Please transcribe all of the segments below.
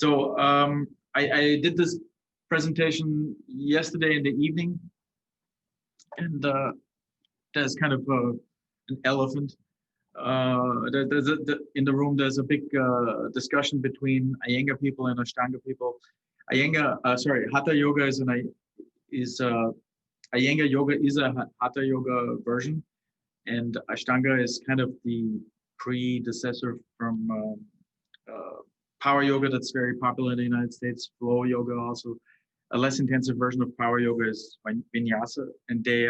I did this presentation yesterday in the evening, and there's kind of an elephant. In the room, there's a big discussion between Iyengar people and Ashtanga people. Hatha yoga Iyengar yoga is a Hatha yoga version, and Ashtanga is kind of the predecessor from power yoga that's very popular in the United States. Flow yoga also. A less intensive version of power yoga is vinyasa, and they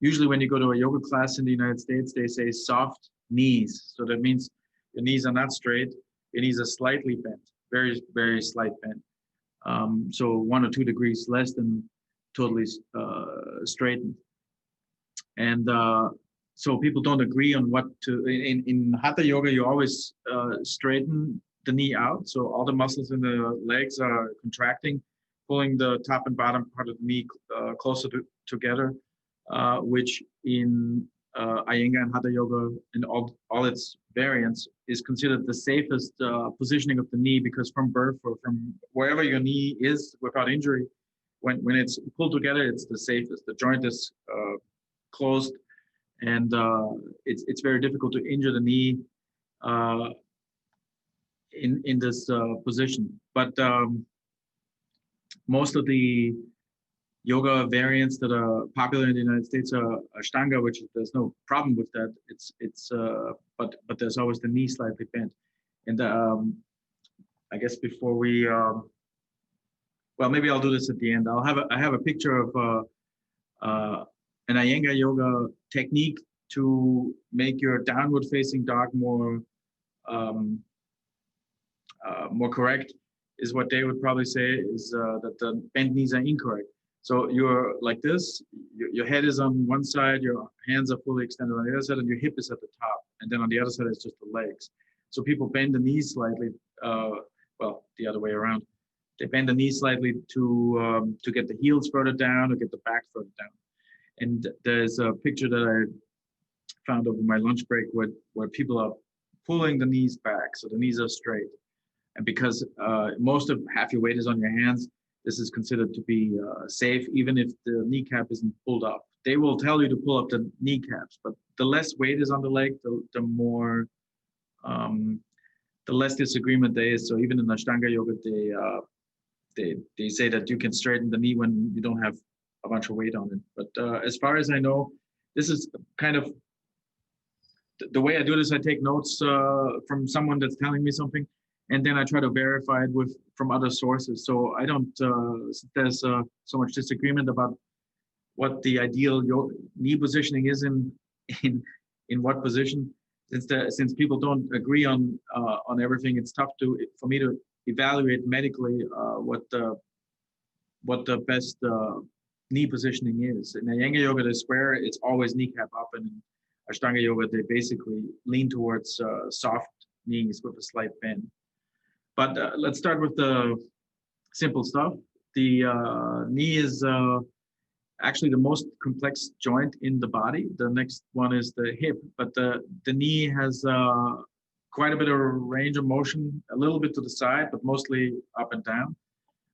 usually when you go to a yoga class in the United States, they say soft knees. So that means your knees are not straight, your knees are slightly bent, very, very slight bent. So 1 or 2 degrees less than totally straightened. And so people don't agree on what to, in Hatha yoga, you always straighten the knee out. So all the muscles in the legs are contracting, pulling the top and bottom part of the knee closer together, which in Iyengar and Hatha yoga and all its variants is considered the safest positioning of the knee, because from birth or from wherever your knee is without injury, when it's pulled together, it's the safest. The joint is closed, and it's very difficult to injure the knee in this position. But most of the yoga variants that are popular in the United States are Ashtanga, which there's no problem with that. But there's always the knee slightly bent. And I guess before we, well, maybe I'll do this at the end. I have a picture of an Iyengar yoga technique to make your downward facing dog more correct, is what they would probably say is that the bent knees are incorrect. So you're like this, your head is on one side, your hands are fully extended on the other side, and your hip is at the top. And then on the other side, it's just the legs. So people bend the knees slightly, well, the other way around. They bend the knees slightly to get the heels further down or get the back further down. And there's a picture that I found over my lunch break where people are pulling the knees back, so the knees are straight. And because most of half your weight is on your hands, this is considered to be safe, even if the kneecap isn't pulled up. They will tell you to pull up the kneecaps, but the less weight is on the leg, the more, the less disagreement there is. So even in Ashtanga yoga, they say that you can straighten the knee when you don't have a bunch of weight on it. But as far as I know, this is kind of the way I do this. I take notes from someone that's telling me something, and then I try to verify it from other sources. So I don't, there's so much disagreement about what the ideal knee positioning is in what position. Since people don't agree on everything, it's tough for me to evaluate medically what the best knee positioning is. In Iyengar yoga, the square, it's always kneecap up, and in Ashtanga yoga, they basically lean towards soft knees with a slight bend. But let's start with the simple stuff. The knee is actually the most complex joint in the body. The next one is the hip, but the knee has quite a bit of range of motion, a little bit to the side, but mostly up and down.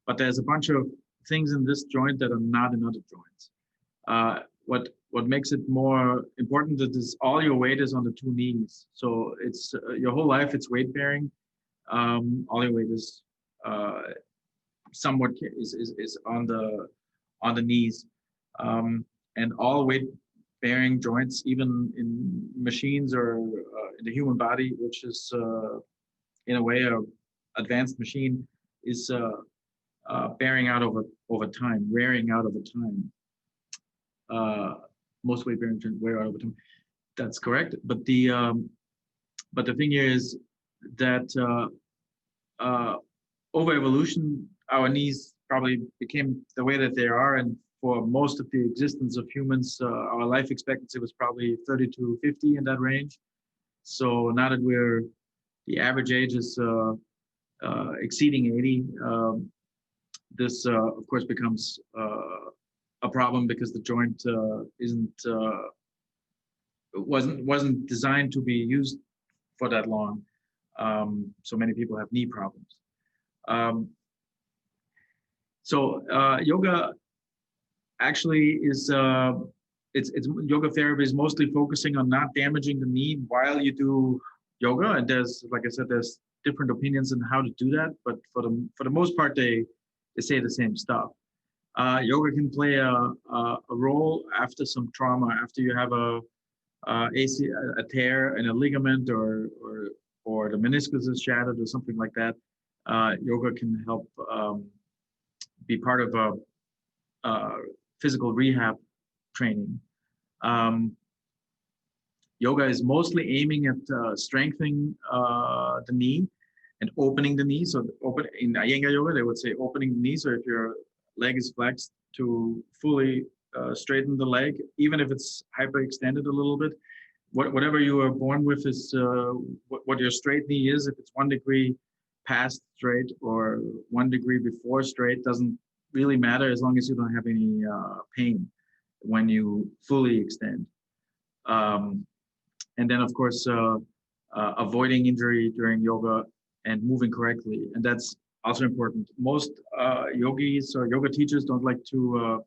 But there's a bunch of things in this joint that are not in other joints. What makes it more important is all your weight is on the two knees. So it's your whole life, it's weight bearing. All your weight is somewhat is on the knees, and all weight bearing joints, even in machines or in the human body, which is in a way a advanced machine, is bearing out over time, wearing out over time. Most weight bearing joints wear out over time. That's correct, but the thing here is that over evolution, our knees probably became the way that they are, and for most of the existence of humans, our life expectancy was probably 30 to 50 in that range. So now that the average age is exceeding 80, this of course becomes a problem, because the joint wasn't designed to be used for that long. So many people have knee problems. Um, Yoga actually is it's yoga therapy is mostly focusing on not damaging the knee while you do yoga. And there's, like I said, there's different opinions on how to do that, but for the most part, they say the same stuff. Yoga can play a role after some trauma, after you have a tear in a ligament, or the meniscus is shattered or something like that. Yoga can help be part of a physical rehab training. Yoga is mostly aiming at strengthening the knee and opening the knee. So in Iyengar yoga, they would say opening the knee. So if your leg is flexed, to fully straighten the leg, even if it's hyperextended a little bit. Whatever you are born with is what your straight knee is. If it's 1 degree past straight or 1 degree before straight, doesn't really matter as long as you don't have any pain when you fully extend. And then, of course, avoiding injury during yoga and moving correctly. And that's also important. Most yogis or yoga teachers don't like to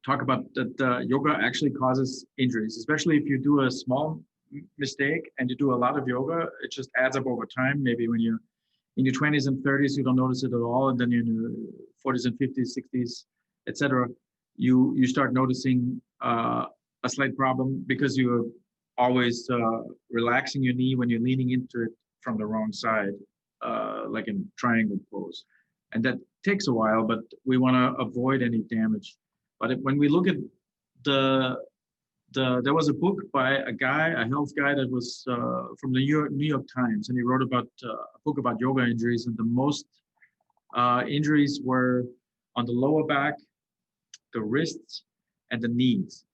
talk about that yoga actually causes injuries, especially if you do a small mistake and you do a lot of yoga. It just adds up over time. Maybe when you're in your 20s and 30s, you don't notice it at all. And then you're in your 40s and 50s, 60s, etc. You start noticing a slight problem because you're always relaxing your knee when you're leaning into it from the wrong side, like in triangle pose. And that takes a while, but we want to avoid any damage. But when we look at there was a book by a health guy that was from the New York Times, and he wrote about a book about yoga injuries, and the most injuries were on the lower back, the wrists, and the knees.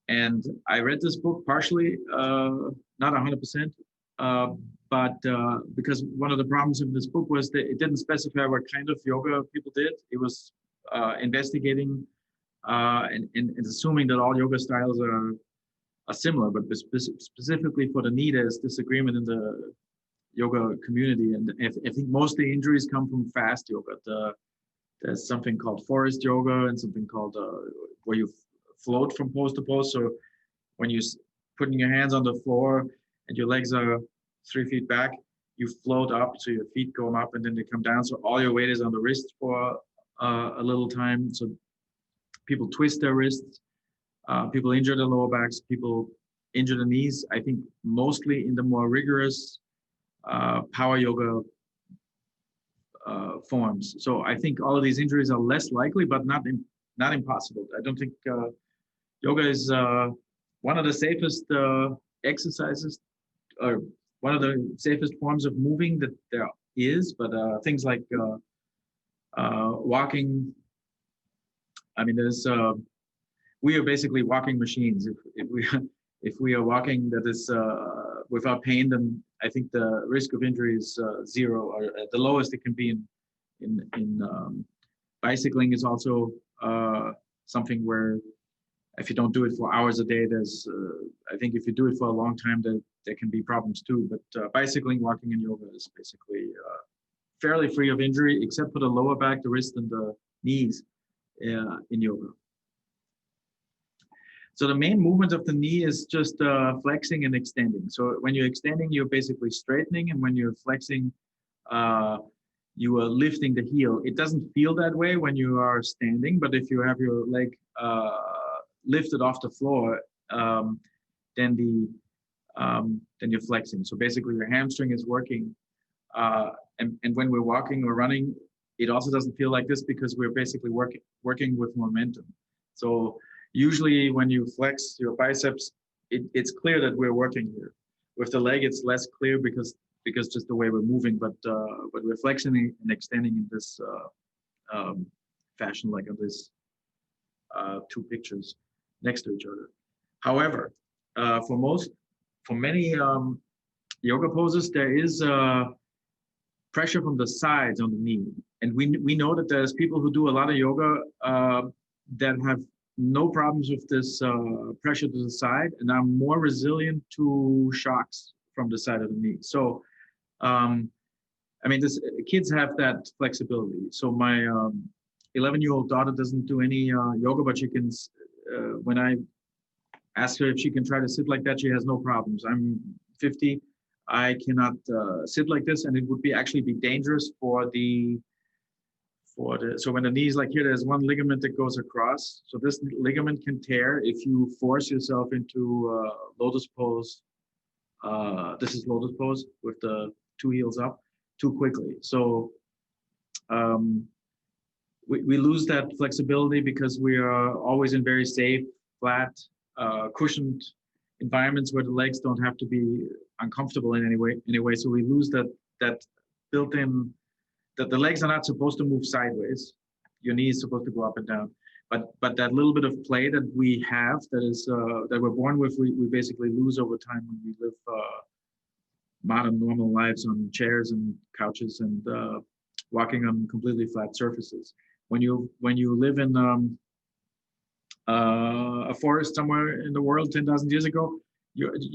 And I read this book partially, not 100%, but because one of the problems in this book was that it didn't specify what kind of yoga people did. It was investigating and assuming that all yoga styles are similar, but specifically for the knee, there's disagreement in the yoga community. And I think most of the injuries come from fast yoga. There's something called forest yoga and something called where you float from pose to pose. So when you're putting your hands on the floor and your legs are 3 feet back, you float up, so your feet go up and then they come down. So all your weight is on the wrist for a little time. So people twist their wrists, people injure their lower backs, people injure the knees. I think mostly in the more rigorous power yoga forms. So I think all of these injuries are less likely, but not impossible. I don't think yoga is one of the safest exercises, or one of the safest forms of moving that there is. But things like walking, I mean, we are basically walking machines. If we are walking that is without pain, then I think the risk of injury is 0, or at the lowest it can be. In bicycling is also something where if you don't do it for hours a day, there's I think if you do it for a long time, there can be problems too. But bicycling, walking, and yoga is basically fairly free of injury, except for the lower back, the wrist, and the knees in yoga. So the main movement of the knee is just flexing and extending. So when you're extending, you're basically straightening, and when you're flexing, you are lifting the heel. It doesn't feel that way when you are standing, but if you have your leg lifted off the floor, then you're flexing. So basically, your hamstring is working, and when we're walking or running, it also doesn't feel like this because we're basically working with momentum. So usually when you flex your biceps, it's clear that we're working here. With the leg, it's less clear because just the way we're moving, but we're flexing and extending in this fashion, like on this 2 pictures next to each other. However, for many yoga poses, there is pressure from the sides on the knee. And we know that there's people who do a lot of yoga that have no problems with this pressure to the side and are more resilient to shocks from the side of the knee. So I mean, kids have that flexibility. So my 11-year-old daughter doesn't do any yoga, but she can. When I ask her if she can try to sit like that, she has no problems. I'm 50. I cannot sit like this, and it would actually be dangerous for the. So when the knee is like here, there's one ligament that goes across. So this ligament can tear if you force yourself into lotus pose. This is lotus pose with the two heels up too quickly. So we lose that flexibility because we are always in very safe, flat, cushioned environments where the legs don't have to be uncomfortable in any way. So we lose that built-in, that the legs are not supposed to move sideways. Your knee is supposed to go up and down. But that little bit of play that we have, that we're born with, we basically lose over time when we live modern normal lives on chairs and couches and walking on completely flat surfaces. When you live in a forest somewhere in the world 10,000 years ago,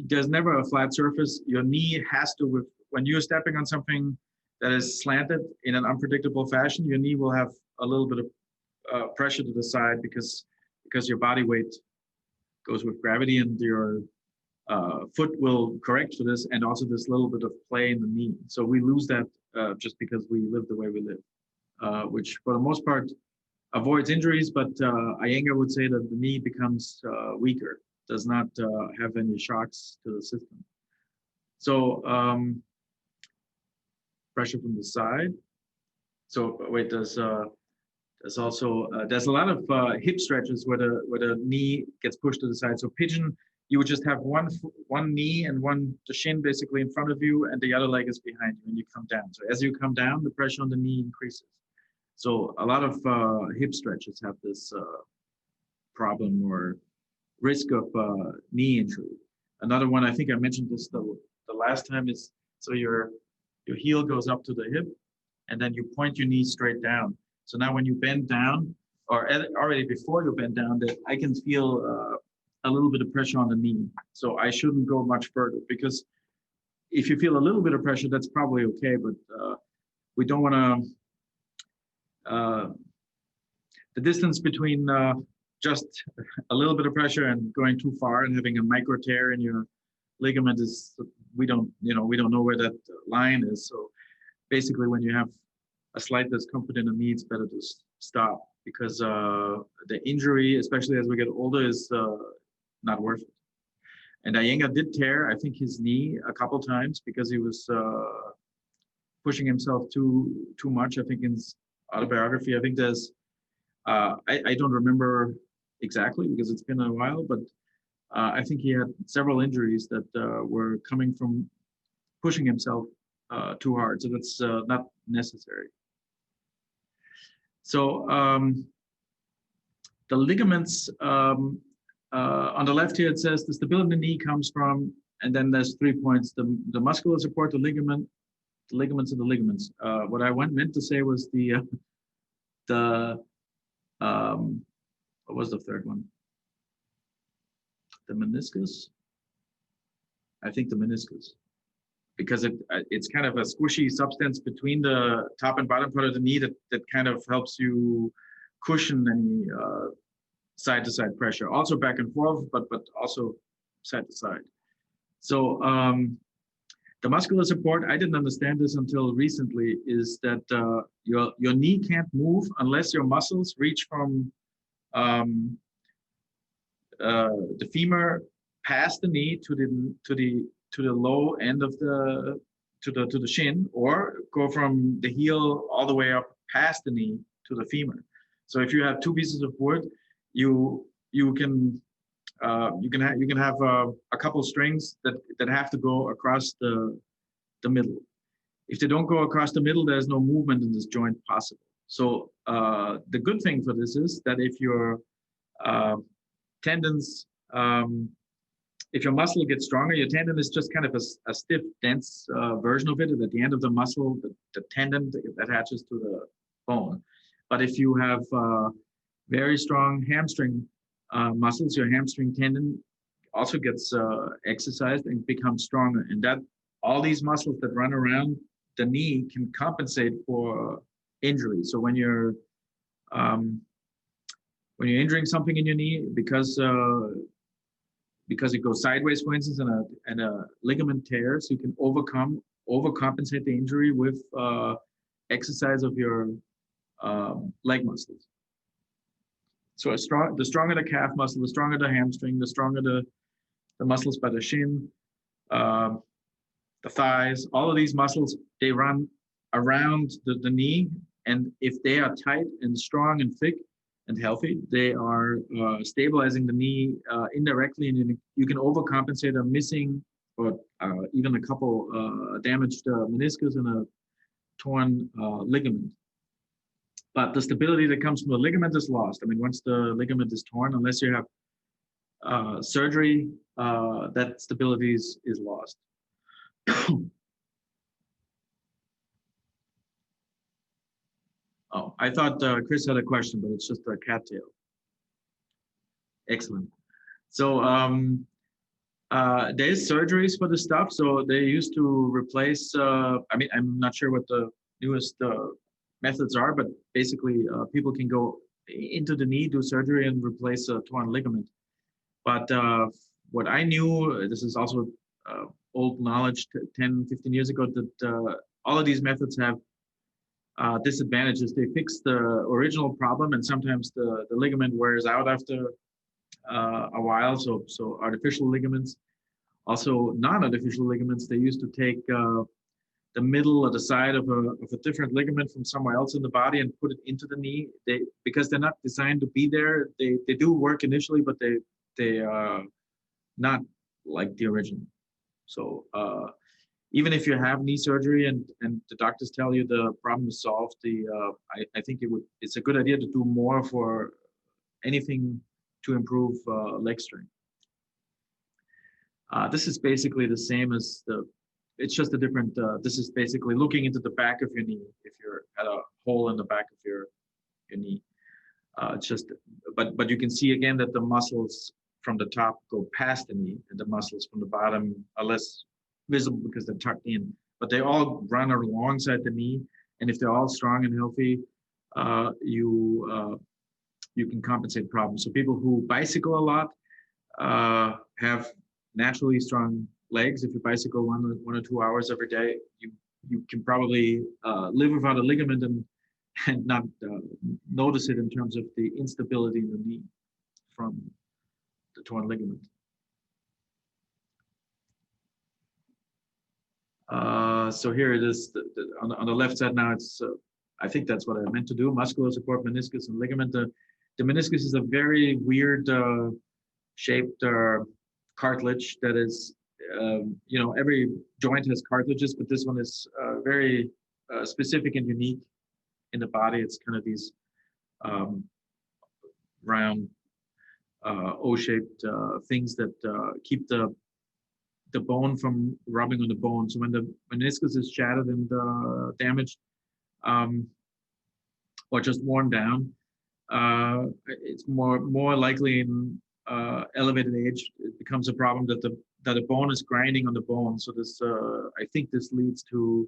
there's never a flat surface. Your knee has to, when you're stepping on something that is slanted in an unpredictable fashion, your knee will have a little bit of pressure to the side because your body weight goes with gravity, and your foot will correct for this, and also this little bit of play in the knee. So we lose that just because we live the way we live, which for the most part avoids injuries, but Iyengar would say that the knee becomes weaker, does not have any shocks to the system. So pressure from the side. So wait, there's also there's a lot of hip stretches where the knee gets pushed to the side. So pigeon, you would just have one knee and the shin basically in front of you, and the other leg is behind you, and you come down. So as you come down, the pressure on the knee increases. So a lot of hip stretches have this problem or risk of knee injury. Another one, I think I mentioned this the last time, is so your heel goes up to the hip, and then you point your knee straight down. So now when you bend down, or already before you bend down, that I can feel a little bit of pressure on the knee. So I shouldn't go much further, because if you feel a little bit of pressure, that's probably okay, but we don't want to, the distance between just a little bit of pressure and going too far and having a micro tear in your ligament is, we don't know where that line is. So basically when you have a slight discomfort in the knee, it's better to stop, because the injury, especially as we get older, is not worth it. And Iyengar did tear, I think, his knee a couple times because he was pushing himself too much. I think in his autobiography, I think there's, I don't remember exactly because it's been a while, but I think he had several injuries that were coming from pushing himself too hard. So that's not necessary. So the ligaments, on the left here, it says the stability in the knee comes from, and then there's 3 points: the muscular support, the ligaments, and the ligaments. What I meant to say was what was the third one? The meniscus? I think the meniscus, because it's kind of a squishy substance between the top and bottom part of the knee that kind of helps you cushion any side-to-side pressure, also back and forth, but also side to side. So the muscular support, I didn't understand this until recently, is that your knee can't move unless your muscles reach from the femur past the knee to the low end of the shin, or go from the heel all the way up past the knee to the femur. So if you have two pieces of wood, you can have a couple strings that have to go across the middle. If they don't go across the middle, there's no movement in this joint possible. So the good thing for this is that if your tendons, if your muscle gets stronger, your tendon is just kind of a stiff, dense version of it. And at the end of the muscle, the tendon attaches to the bone. But if you have very strong hamstring muscles, your hamstring tendon also gets exercised and becomes stronger. And that all these muscles that run around the knee can compensate for injury. So um, when you're injuring something in your knee, because it goes sideways, for instance, and a ligament tears, you can overcompensate the injury with exercise of your leg muscles. So the stronger the calf muscle, the stronger the hamstring, the stronger the muscles by the shin, the thighs, all of these muscles, they run around the knee. And if they are tight and strong and thick and healthy, they are stabilizing the knee indirectly, and you can overcompensate a missing or even a couple damaged meniscus and a torn ligament. But the stability that comes from the ligament is lost. I mean, once the ligament is torn, unless you have surgery, that stability is lost. Oh, I thought Chris had a question, but it's just a cattail. Excellent. So there's surgeries for this stuff. So they used to replace, I mean, I'm not sure what the newest methods are, but basically people can go into the knee, do surgery, and replace a torn ligament. But what I knew, this is also old knowledge 10, 15 years ago, that all of these methods have disadvantages. They fix the original problem, and sometimes the ligament wears out after a while. So artificial ligaments, also non-artificial ligaments, they used to take the middle or the side of a different ligament from somewhere else in the body and put it into the knee. Because they're not designed to be there. They do work initially, but they are not like the original. So even if you have knee surgery and the doctors tell you the problem is solved, I think it's a good idea to do more for anything to improve leg strength. This is basically the same as it's just a different, this is basically looking into the back of your knee if you're at a hole in the back of your knee. It's just, but you can see again that the muscles from the top go past the knee, and the muscles from the bottom are less visible because they're tucked in, but they all run alongside the knee. And if they're all strong and healthy, you can compensate problems. So people who bicycle a lot have naturally strong legs. If you bicycle 1 or 2 hours every day, you can probably live without a ligament and not notice it in terms of the instability in the knee from the torn ligament. So here it is on the left side now. It's I think that's what I meant to do: muscular support, meniscus, and ligament. The meniscus is a very weird shaped cartilage that is, every joint has cartilages, but this one is very specific and unique in the body. It's kind of these round O-shaped things that keep the bone from rubbing on the bone. So when the meniscus is shattered and damaged, or just worn down, it's more likely in elevated age it becomes a problem that the bone is grinding on the bone. So this I think this leads to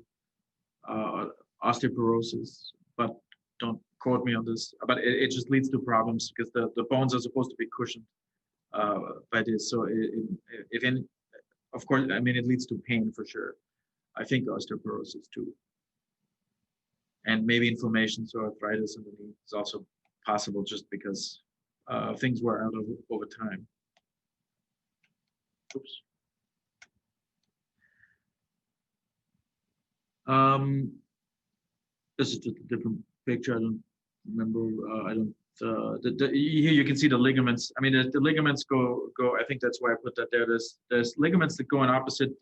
osteoporosis, but don't quote me on this. But it just leads to problems because the bones are supposed to be cushioned by this. So if any, of course, I mean, it leads to pain for sure. I think osteoporosis too. And maybe inflammation, so arthritis in the knee is also possible just because things wear out over time. Oops. This is just a different picture. I don't remember. Here you can see the ligaments. I mean, the ligaments go. I think that's why I put that there. There's ligaments that go in opposite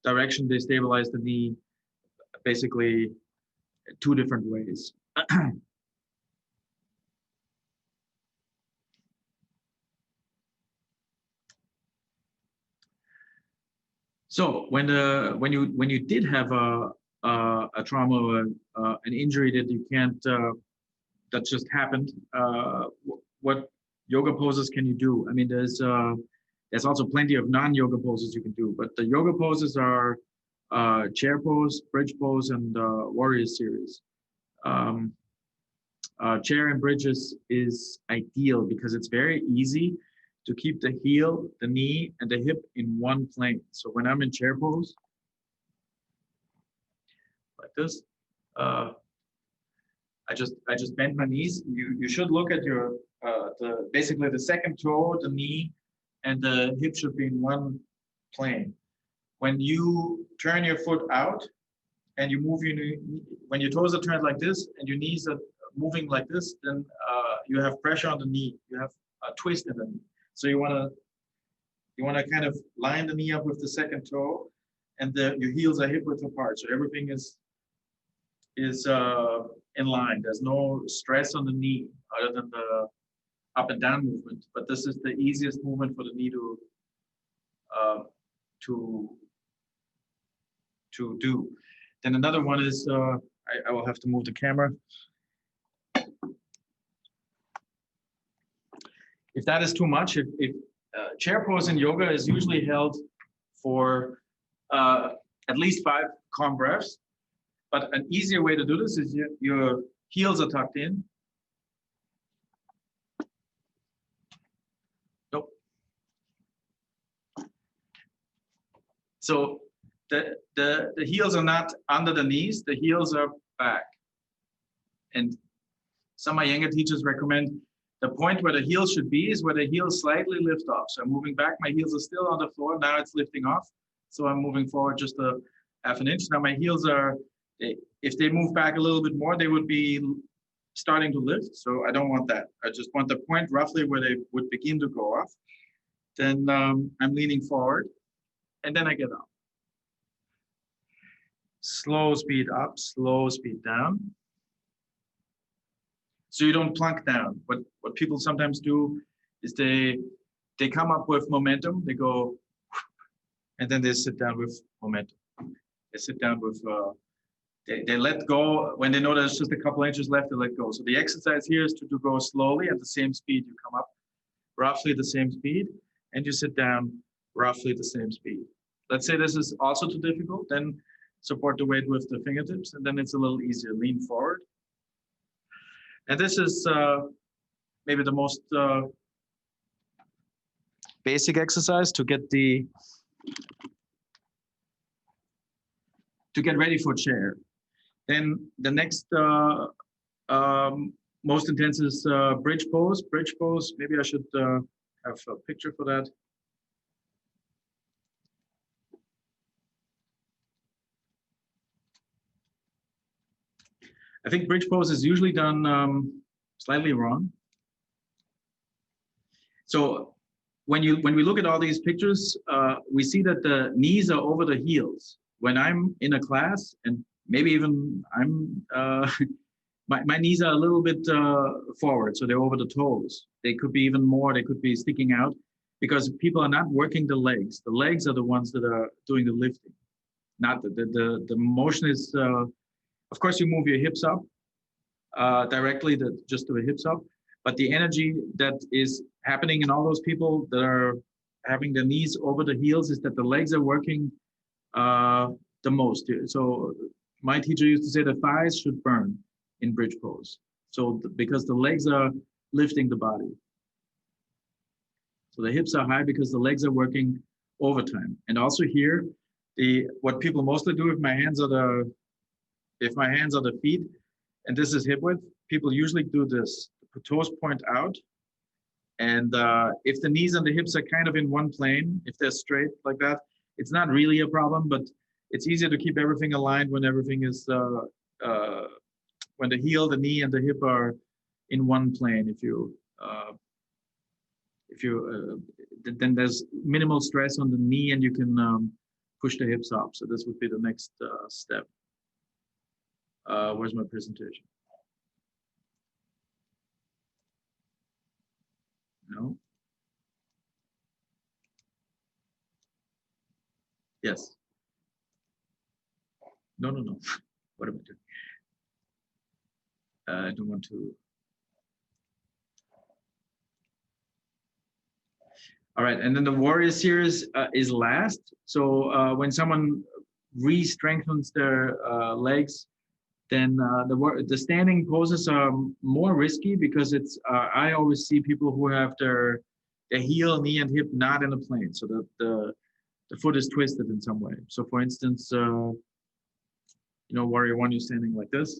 direction. They stabilize the knee, basically, 2 different ways. So when you did have a trauma or an injury that you can't that just happened, what yoga poses can you do? I mean, there's also plenty of non-yoga poses you can do, but the yoga poses are chair pose, bridge pose, and warrior series. Chair and bridges is ideal because it's very easy to keep the heel, the knee, and the hip in one plane. So when I'm in chair pose, like this, I just bend my knees. You should look at your basically the second toe, the knee, and the hip should be in one plane. When you turn your foot out and you move your knee, when your toes are turned like this and your knees are moving like this, then you have pressure on the knee. You have a twist in the knee. So you wanna kind of line the knee up with the second toe, and your heels are hip width apart. So everything is in line. There's no stress on the knee other than the up and down movement. But this is the easiest movement for the knee to do. Then another one is I will have to move the camera. If that is too much, if chair pose in yoga is usually held for at least 5 calm breaths. But an easier way to do this is your heels are tucked in. Nope. So the heels are not under the knees, the heels are back. And some of my younger teachers recommend the point where the heels should be is where the heels slightly lift off. So I'm moving back, my heels are still on the floor, now it's lifting off. So I'm moving forward just a half an inch. Now my heels are, if they move back a little bit more, they would be starting to lift. So I don't want that. I just want the point roughly where they would begin to go off. Then I'm leaning forward and then I get up. Slow speed up, slow speed down. So you don't plunk down. What people sometimes do is they come up with momentum. They go, and then they sit down with momentum. They sit down with, they let go. When they know there's just a couple inches left, they let go. So the exercise here is to go slowly at the same speed. You come up roughly the same speed, and you sit down roughly the same speed. Let's say this is also too difficult, then support the weight with the fingertips, and then it's a little easier. Lean forward. And this is maybe the most basic exercise to get ready for chair. Then the next most intense is bridge pose. Bridge pose. Maybe I should have a picture for that. I think bridge pose is usually done slightly wrong. So when we look at all these pictures, we see that the knees are over the heels. When I'm in a class, and maybe even I'm, my knees are a little bit forward, so they're over the toes. They could be even more, they could be sticking out because people are not working the legs. The legs are the ones that are doing the lifting. Not the motion is, of course, you move your hips up directly, just to the hips up. But the energy that is happening in all those people that are having the knees over the heels is that the legs are working the most. So my teacher used to say the thighs should burn in bridge pose. So because the legs are lifting the body. So the hips are high because the legs are working overtime. And also here, what people mostly do if my hands are the feet, and this is hip width, people usually do this. The toes point out. And if the knees and the hips are kind of in one plane, if they're straight like that, it's not really a problem, but it's easier to keep everything aligned when everything is, when the heel, the knee, and the hip are in one plane. Then there's minimal stress on the knee and you can push the hips up. So this would be the next step. Where's my presentation? No. Yes. No. What am I doing? I don't want to. All right, and then the warrior series is last. So when someone re-strengthens their legs, then the standing poses are more risky because it's I always see people who have their heel, knee, and hip not in a plane, so the foot is twisted in some way. So, for instance, warrior one, you're standing like this.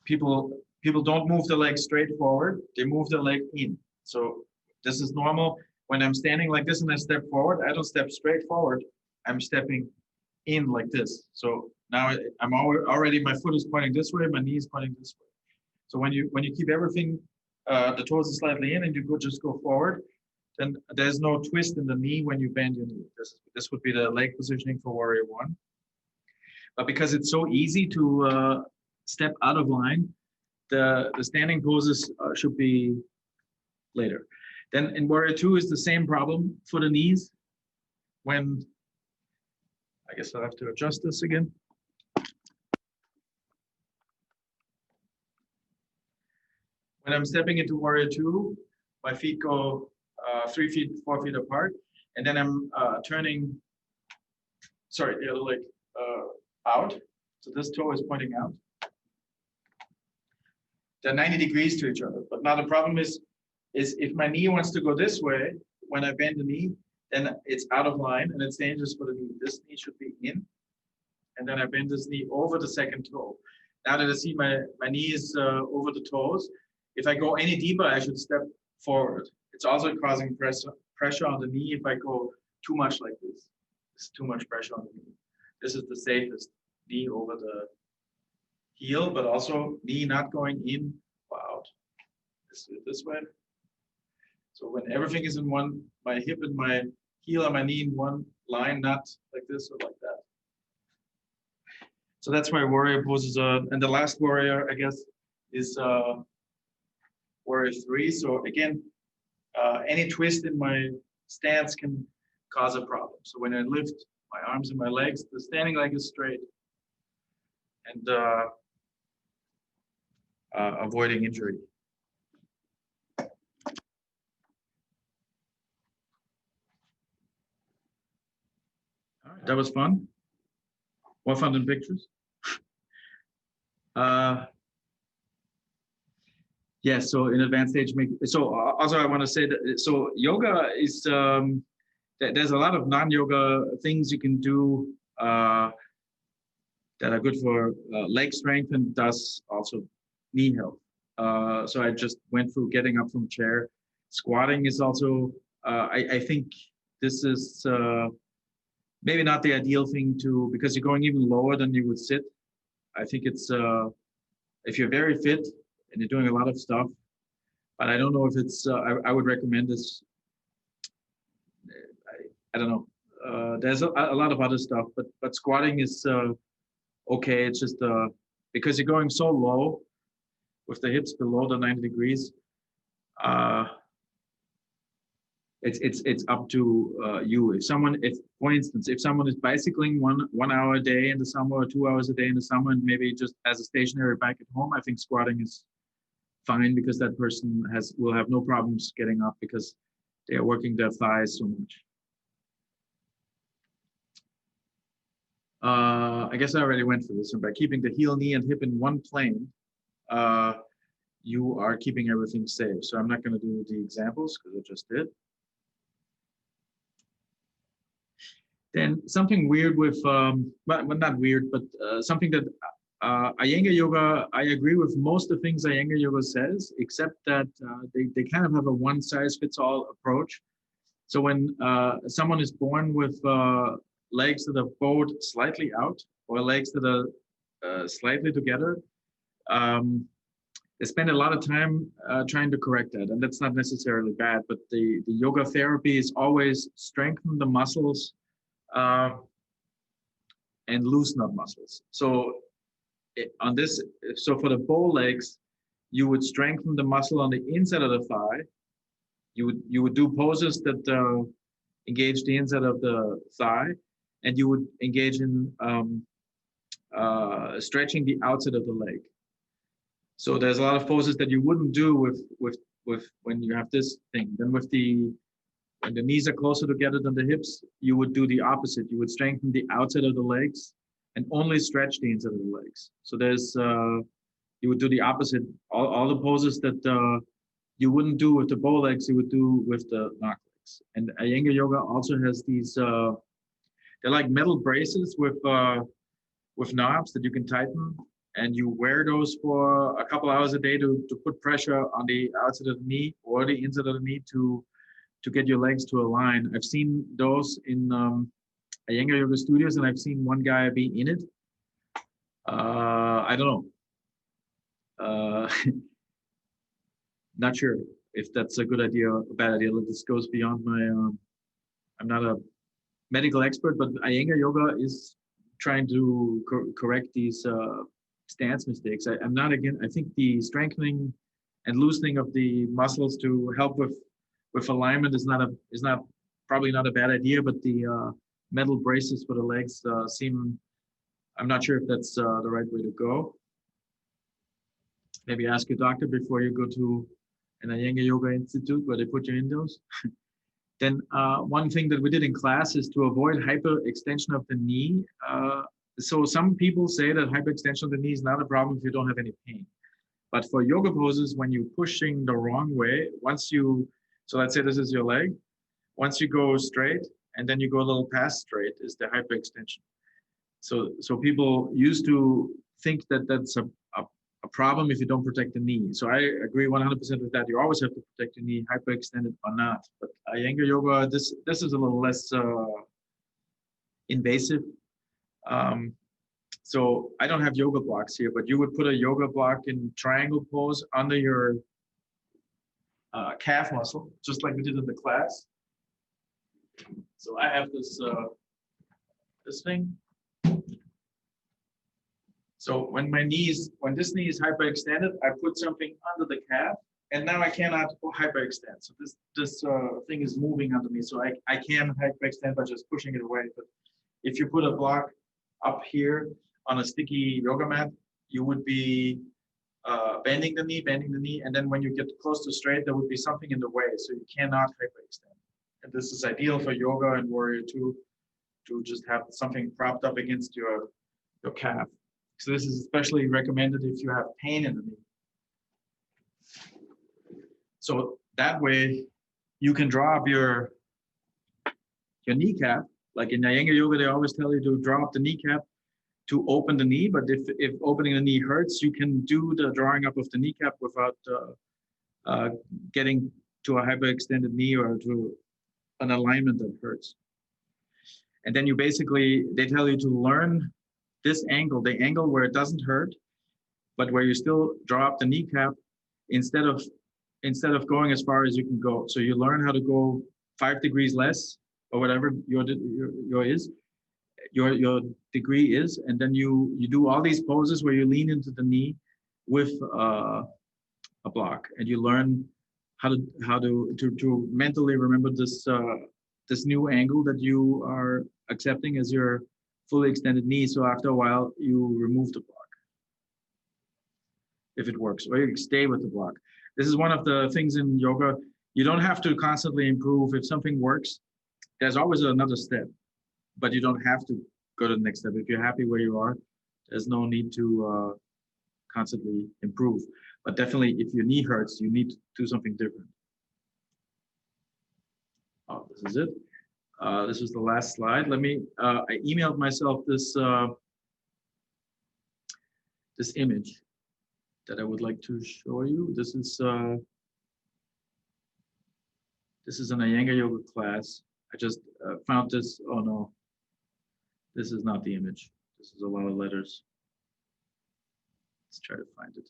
People don't move the leg straight forward; they move the leg in. So this is normal. When I'm standing like this and I step forward, I don't step straight forward. I'm stepping in like this. So now I'm already, my foot is pointing this way, my knee is pointing this way. So when you keep everything, the toes are slightly in and you just go forward, then there's no twist in the knee when you bend your knee. This would be the leg positioning for warrior one. But because it's so easy to step out of line, the standing poses should be later. Then in warrior two is the same problem for the knees. When, I guess I'll have to adjust this again. When I'm stepping into warrior two, my feet go 3 feet, 4 feet apart, and then I'm turning, sorry, the other leg out. So this toe is pointing out. They're 90 degrees to each other. But now the problem is if my knee wants to go this way, when I bend the knee, then it's out of line and it's dangerous for the knee. This knee should be in, and then I bend this knee over the second toe. Now that I see my knee is over the toes, if I go any deeper, I should step forward. It's also causing pressure on the knee if I go too much like this. It's too much pressure on the knee. This is the safest, knee over the heel, but also knee not going in or out. This way. So when everything is in one, my hip and my heel and my knee in one line, not like this or like that. So that's why warrior poses and the last warrior, I guess, is warrior three. So again, any twist in my stance can cause a problem. So when I lift my arms and my legs, the standing leg is straight, and avoiding injury. All right, that was fun. More fun than pictures. Yeah, so in advanced stage, so also I want to say that, so yoga is, there's a lot of non-yoga things you can do that are good for leg strength and thus also knee health. So I just went through getting up from a chair. Squatting is also, I think this is maybe not the ideal thing to, because you're going even lower than you would sit. I think it's, if you're very fit and you're doing a lot of stuff, but I don't know if it's, I would recommend this. I don't know. There's a lot of other stuff, but squatting is okay. It's just because you're going so low with the hips below the 90 degrees. It's up to you. If for instance, if someone is bicycling 1 hour a day in the summer or 2 hours a day in the summer, and maybe just as a stationary bike at home, I think squatting is fine because that person will have no problems getting up because they are working their thighs so much. I guess I already went through this. And by keeping the heel, knee, and hip in one plane, you are keeping everything safe. So I'm not going to do the examples because I just did. Then something weird with, well, not weird, but something that Iyengar yoga, I agree with most of the things Iyengar yoga says, except that they kind of have a one-size-fits-all approach. So when someone is born with legs that are bowed slightly out or legs that are slightly together, they spend a lot of time trying to correct that, and that's not necessarily bad, but the yoga therapy is always strengthen the muscles and loosen up muscles. So so for the bow legs, you would strengthen the muscle on the inside of the thigh. You would do poses that engage the inside of the thigh, and you would engage in stretching the outside of the leg. So there's a lot of poses that you wouldn't do with when you have this thing. Then with when the knees are closer together than the hips, you would do the opposite. You would strengthen the outside of the legs and only stretch the inside of the legs. So you would do the opposite. All the poses that you wouldn't do with the bow legs, you would do with the knock legs. And Iyengar yoga also has these, they're like metal braces with knobs that you can tighten, and you wear those for a couple hours a day to put pressure on the outside of the knee or the inside of the knee to get your legs to align. I've seen those in Iyengar yoga studios, and I've seen one guy be in it. I don't know. Not sure if that's a good idea or a bad idea. This goes beyond my. I'm not a medical expert, but Iyengar yoga is trying to correct these stance mistakes. I'm not again. I think the strengthening and loosening of the muscles to help with alignment is probably not a bad idea. But the metal braces for the legs seem. I'm not sure if that's the right way to go. Maybe ask your doctor before you go to an Iyengar Yoga Institute where they put you in those. Then one thing that we did in class is to avoid hyperextension of the knee. So some people say that hyperextension of the knee is not a problem if you don't have any pain. But for yoga poses, when you're pushing the wrong way, so let's say this is your leg, once you go straight and then you go a little past straight is the hyperextension. So people used to think that that's a problem if you don't protect the knee. So I agree 100% with that. You always have to protect your knee, hyperextended or not. But Iyengar yoga, this is a little less invasive. So I don't have yoga blocks here, but you would put a yoga block in triangle pose under your calf muscle, just like we did in the class. So I have this thing. So when this knee is hyperextended, I put something under the calf, and now I cannot hyperextend. So this thing is moving under me, so I can hyperextend by just pushing it away. But if you put a block up here on a sticky yoga mat, you would be bending the knee, and then when you get close to straight, there would be something in the way, so you cannot hyperextend. And this is ideal for yoga and warrior two, to just have something propped up against your calf. So this is especially recommended if you have pain in the knee. So that way you can draw up your kneecap. Like in Iyengar yoga, they always tell you to draw up the kneecap to open the knee. But if opening the knee hurts, you can do the drawing up of the kneecap without getting to a hyperextended knee or to an alignment that hurts. And then they tell you to learn this angle, the angle where it doesn't hurt, but where you still draw up the kneecap instead of going as far as you can go. So you learn how to go 5 degrees less or whatever your degree is, and then you do all these poses where you lean into the knee with a block, and you learn how to mentally remember this new angle that you are accepting as your fully extended knee. So after a while, you remove the block if it works, or you stay with the block. This is one of the things in yoga. You don't have to constantly improve. If something works, there's always another step, but you don't have to go to the next step. If you're happy where you are, there's no need to constantly improve. But definitely, if your knee hurts, you need to do something different. Oh, this is it. This was the last slide. I emailed myself this image that I would like to show you. This is an Iyengar yoga class. I just found this. Oh no, this is not the image. This is a lot of letters. Let's try to find it.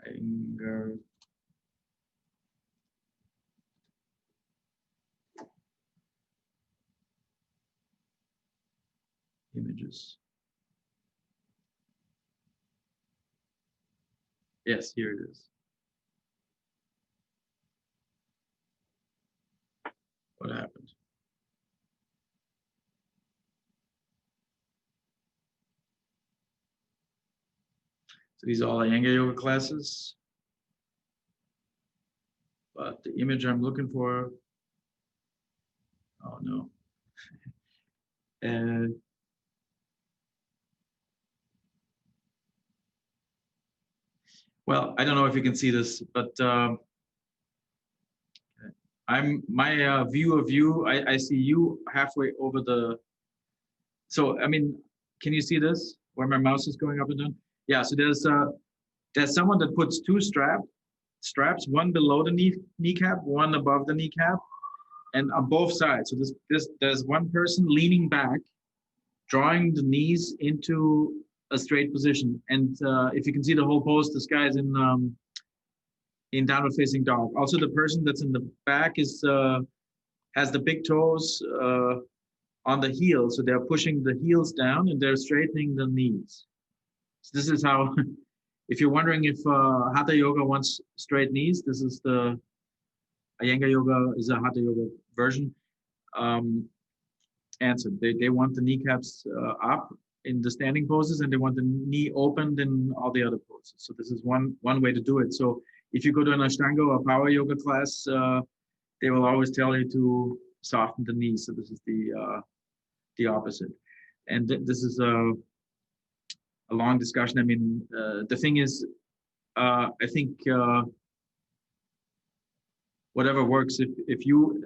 Iyengar. Images. Yes, here it is. What happened? So these are all Iyengar yoga classes. but the image I'm looking for, oh no. And well, I don't know if you can see this, but I'm my view of you. I see you halfway over the. So I mean, can you see this? Where my mouse is going up and down? Yeah. So there's someone that puts two straps, one below the kneecap, one above the kneecap, and on both sides. So this there's one person leaning back, drawing the knees into a straight position. And if you can see the whole pose, this guy is in downward facing dog. Also, the person that's in the back is has the big toes on the heels, so they're pushing the heels down and they're straightening the knees. So this is how. If you're wondering if Hatha Yoga wants straight knees, this is the Iyengar Yoga is a Hatha Yoga version. Answer. They want the kneecaps up in the standing poses, and they want the knee opened in all the other poses. So this is one way to do it. So if you go to an Ashtanga or power yoga class, they will always tell you to soften the knees. So this is the opposite. And this is a long discussion. I mean, the thing is, I think whatever works. If you,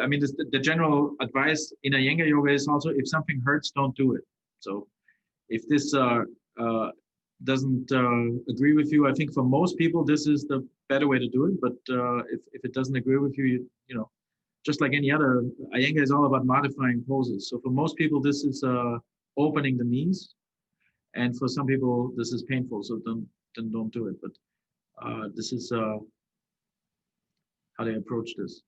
I mean, the general advice in Iyengar yoga is also if something hurts, don't do it. So if this doesn't agree with you, I think for most people this is the better way to do it. But if it doesn't agree with you, you know, just like any other, Iyengar is all about modifying poses. So for most people, this is opening the knees, and for some people this is painful. So don't do it. But this is how they approach this.